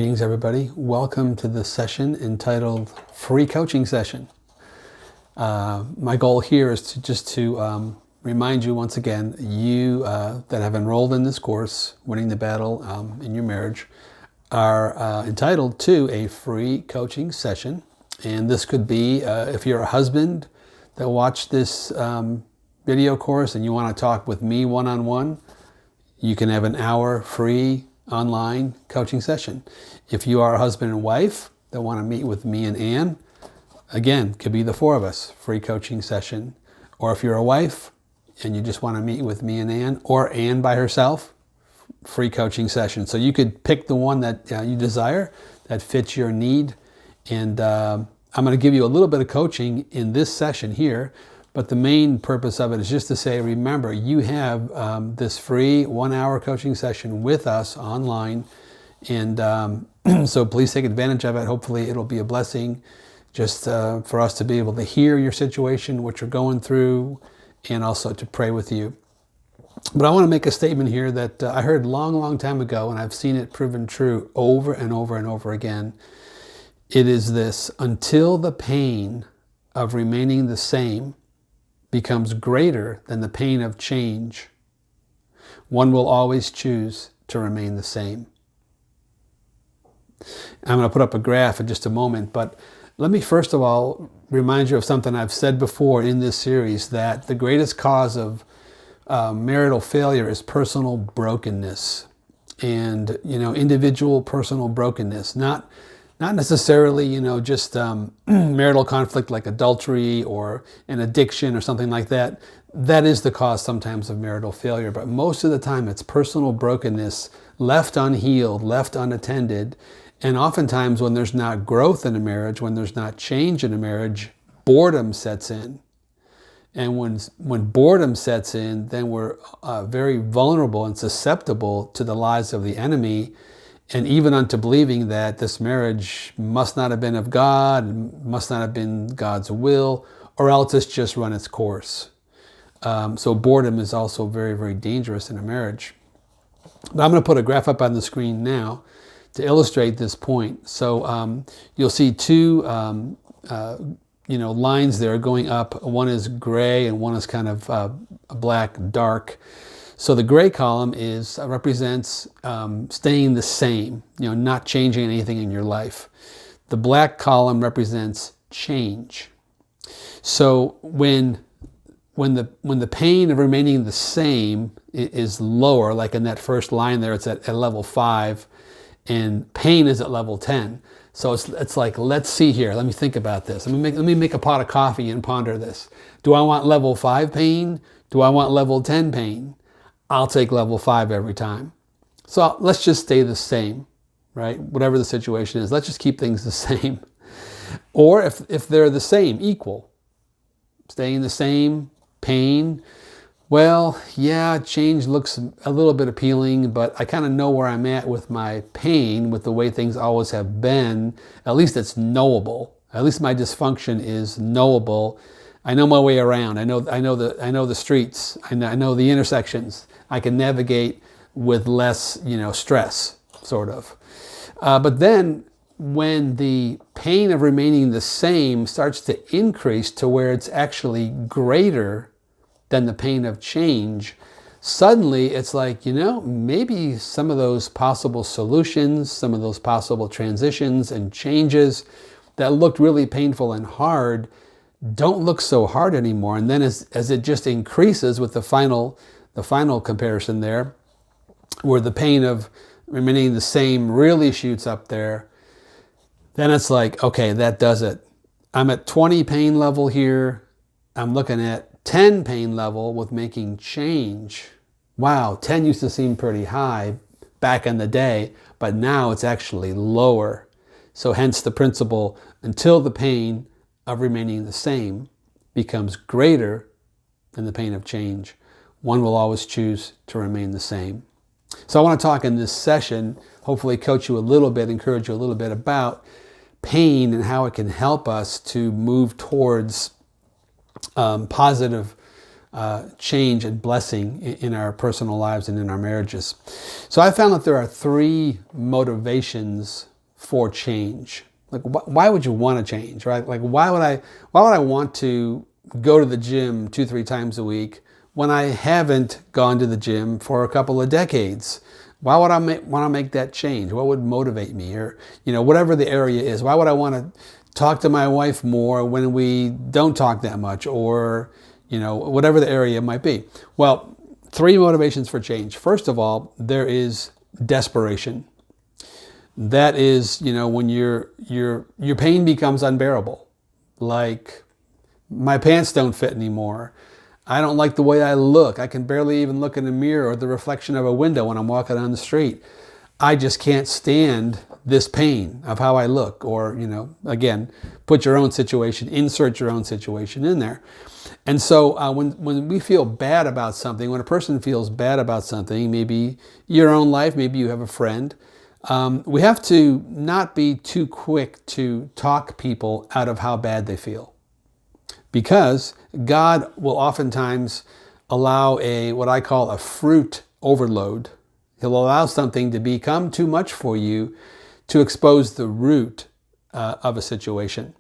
Greetings, everybody. Welcome to this session entitled Free Coaching Session. My goal here is to remind you once again, you that have enrolled in this course, Winning the Battle in Your Marriage, are entitled to a free coaching session. And this could be, if you're a husband that watched this video course and you want to talk with me one-on-one, you can have an hour free online coaching session. If you are a husband and wife that want to meet with me and Anne, again, could be the four of us, free coaching session. Or if you're a wife and you just want to meet with me and Anne, or Anne by herself, free coaching session. So you could pick the one that you desire, that fits your need. And I'm going to give you a little bit of coaching in this session here, but the main purpose of it is just to say, remember, you have this free 1 hour coaching session with us online. And so please take advantage of it. Hopefully it'll be a blessing just for us to be able to hear your situation, what you're going through, and also to pray with you. But I want to make a statement here that I heard long time ago, and I've seen it proven true over and over and over again. It is this: until the pain of remaining the same becomes greater than the pain of change, one will always choose to remain the same. I'm going to put up a graph in just a moment, but let me first of all remind you of something I've said before in this series, that the greatest cause of marital failure is personal brokenness, and individual personal brokenness, not necessarily, just marital conflict like adultery or an addiction or something like that. That is the cause sometimes of marital failure, but most of the time it's personal brokenness left unhealed, left unattended. And oftentimes when there's not growth in a marriage, when there's not change in a marriage, boredom sets in. And when boredom sets in, then we're very vulnerable and susceptible to the lies of the enemy, and even unto believing that this marriage must not have been of God, must not have been God's will, or else it's just run its course. So boredom is also very, very dangerous in a marriage. But I'm going to put a graph up on the screen now to illustrate this point. So you'll see two lines there going up. One is gray and one is kind of black, dark. So the gray column represents staying the same, not changing anything in your life. The black column represents change. So when the pain of remaining the same is lower, like in that first line there, it's at level 5, and pain is at level 10. So it's like, let's see here. Let me think about this. Let me make a pot of coffee and ponder this. Do I want level 5 pain? Do I want level 10 pain? I'll take level 5 every time. So let's just stay the same, right? Whatever the situation is, let's just keep things the same. Or if they're the same, equal, staying the same, pain, well, yeah, change looks a little bit appealing, but I kind of know where I'm at with my pain, with the way things always have been. At least it's knowable. At least my dysfunction is knowable. I know my way around. I know the streets. I know the intersections. I can navigate with less, stress, sort of. But then when the pain of remaining the same starts to increase to where it's actually greater than the pain of change, suddenly it's like, maybe some of those possible solutions, some of those possible transitions and changes that looked really painful and hard don't look so hard anymore. And then as it just increases with the final comparison there, where the pain of remaining the same really shoots up there, then it's like, okay, that does it. I'm at 20 pain level here. I'm looking at 10 pain level with making change. Wow, 10 used to seem pretty high back in the day, but now it's actually lower. So hence the principle, until the pain of remaining the same becomes greater than the pain of change, one will always choose to remain the same. So I want to talk in this session, hopefully coach you a little bit, encourage you a little bit about pain and how it can help us to move towards positive change and blessing in our personal lives and in our marriages. So I found that there are 3 motivations for change. Like, why would you want to change, right? Like, why would I want to go to the gym 2-3 times a week when I haven't gone to the gym for a couple of decades? Why would I want to make that change? What would motivate me? Or, whatever the area is. Why would I want to talk to my wife more when we don't talk that much? Or, whatever the area might be. Well, 3 motivations for change. First of all, there is desperation. That is, when your pain becomes unbearable. Like, my pants don't fit anymore. I don't like the way I look. I can barely even look in a mirror or the reflection of a window when I'm walking down the street. I just can't stand this pain of how I look. Or, again, put your own situation, insert your own situation in there. And so when we feel bad about something, when a person feels bad about something, maybe your own life, maybe you have a friend, we have to not be too quick to talk people out of how bad they feel. Because God will oftentimes allow what I call a fruit overload. He'll allow something to become too much for you to expose the root of a situation.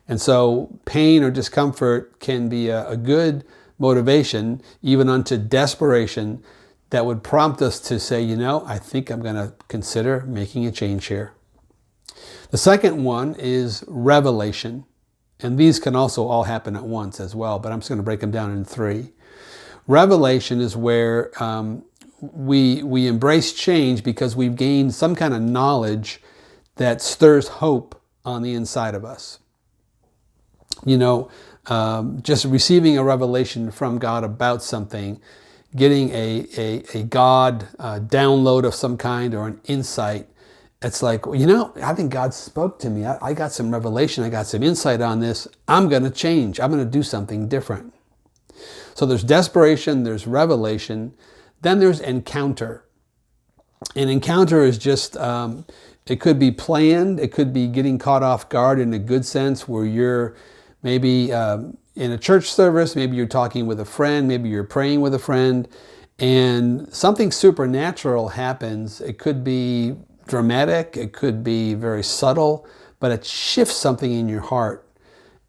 And so pain or discomfort can be a good motivation, even unto desperation, that would prompt us to say, I think I'm going to consider making a change here. The second one is revelation. And these can also all happen at once as well, but I'm just going to break them down in 3. Revelation is where we embrace change because we've gained some kind of knowledge that stirs hope on the inside of us. Just receiving a revelation from God about something, getting a God download of some kind or an insight. It's like, I think God spoke to me. I got some revelation. I got some insight on this. I'm going to change. I'm going to do something different. So there's desperation, there's revelation, then there's encounter. An encounter is just, it could be planned. It could be getting caught off guard in a good sense where you're maybe in a church service, maybe you're talking with a friend, maybe you're praying with a friend, and something supernatural happens. It could be dramatic, it could be very subtle, but it shifts something in your heart.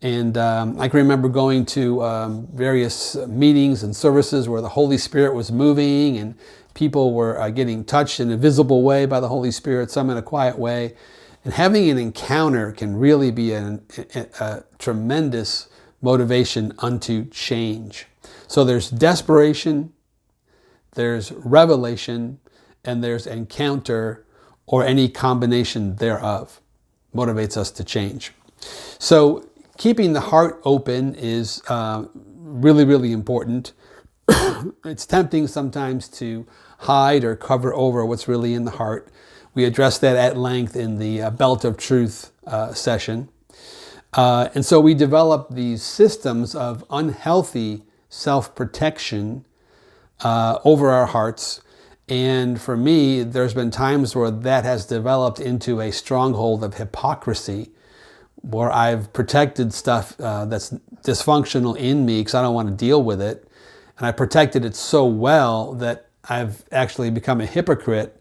And I can remember going to various meetings and services where the Holy Spirit was moving and people were getting touched in a visible way by the Holy Spirit, some in a quiet way. And having an encounter can really be a tremendous motivation unto change. So there's desperation, there's revelation, and there's encounter, or any combination thereof motivates us to change. So keeping the heart open is really, really important. It's tempting sometimes to hide or cover over what's really in the heart. We addressed that at length in the Belt of Truth session. And so we develop these systems of unhealthy self-protection over our hearts. And for me, there's been times where that has developed into a stronghold of hypocrisy, where I've protected stuff that's dysfunctional in me because I don't want to deal with it. And I protected it so well that I've actually become a hypocrite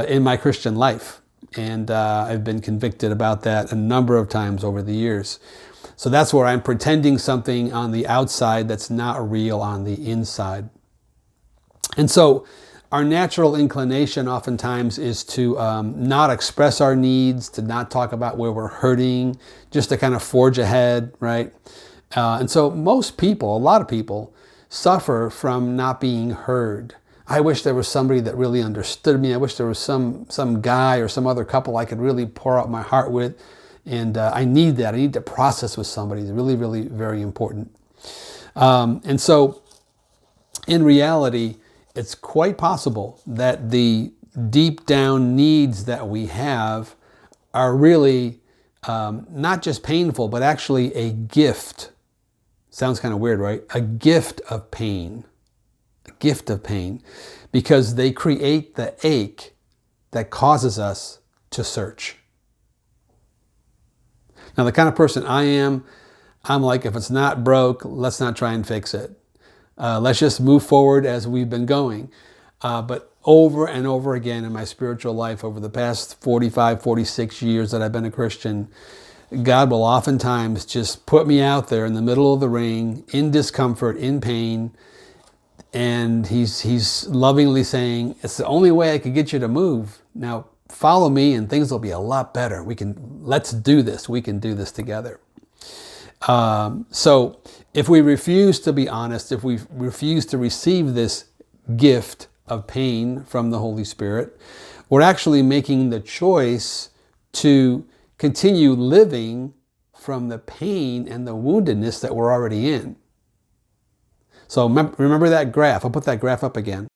in my Christian life. And I've been convicted about that a number of times over the years. So that's where I'm pretending something on the outside that's not real on the inside. And so our natural inclination oftentimes is to not express our needs, to not talk about where we're hurting, just to kind of forge ahead, right? And so most people, a lot of people, suffer from not being heard. I wish there was somebody that really understood me. I wish there was some guy or some other couple I could really pour out my heart with. And I need that. I need to process with somebody. It's really, really very important. And so in reality, it's quite possible that the deep down needs that we have are really not just painful, but actually a gift. Sounds kind of weird, right? A gift of pain. A gift of pain. Because they create the ache that causes us to search. Now, the kind of person I am, I'm like, if it's not broke, let's not try and fix it. Let's just move forward as we've been going. But over and over again in my spiritual life over the past 45, 46 years that I've been a Christian, God will oftentimes just put me out there in the middle of the ring, in discomfort, in pain, and He's lovingly saying, it's the only way I could get you to move. Now, follow me and things will be a lot better. Let's do this. We can do this together. So if we refuse to be honest, if we refuse to receive this gift of pain from the Holy Spirit, we're actually making the choice to continue living from the pain and the woundedness that we're already in. So remember that graph. I'll put that graph up again.